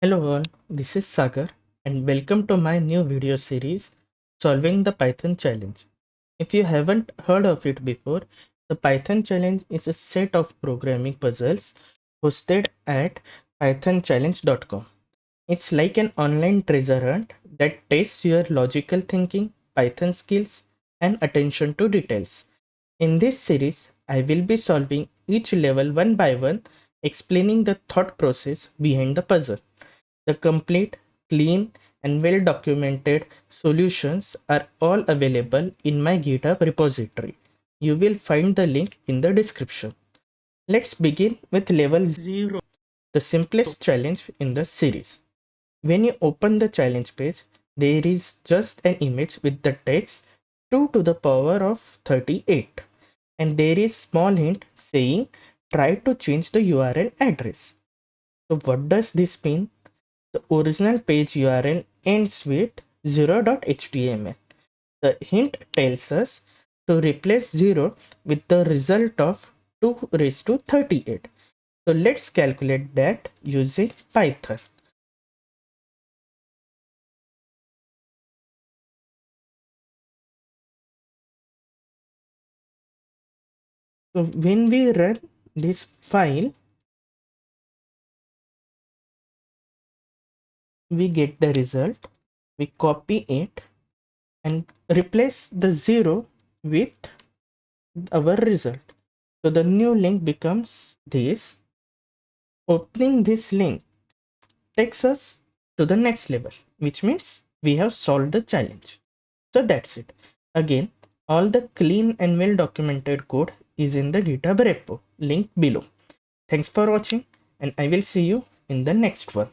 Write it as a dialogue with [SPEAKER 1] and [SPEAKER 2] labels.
[SPEAKER 1] Hello all, this is Sagar and welcome to my new video series Solving the Python Challenge. If you haven't heard of it before, the Python Challenge is a set of programming puzzles hosted at pythonchallenge.com. It's like an online treasure hunt that tests your logical thinking, Python skills, and attention to details. In this series, I will be solving each level one by one, explaining the thought process behind the puzzle. The complete, clean, and well documented solutions are all available in my GitHub repository. You will find the link in the description. Let's begin with level 0, the simplest challenge in the series. When you open the challenge page, there is just an image with the text 2 to the power of 38, and there is small hint saying try to change the URL address. So what does this mean? The original page URL ends with 0.html. The hint tells us to replace 0 with the result of 2 raised to 38. So let's calculate that using Python. So when we run this file, we get the result. We copy it and replace the 0 with our result. So the new link becomes this. Opening this link takes us to the next level, which means we have solved the challenge. So that's it. Again, all the clean and well documented code is in the GitHub repo, link below. Thanks for watching, and I will see you in the next one.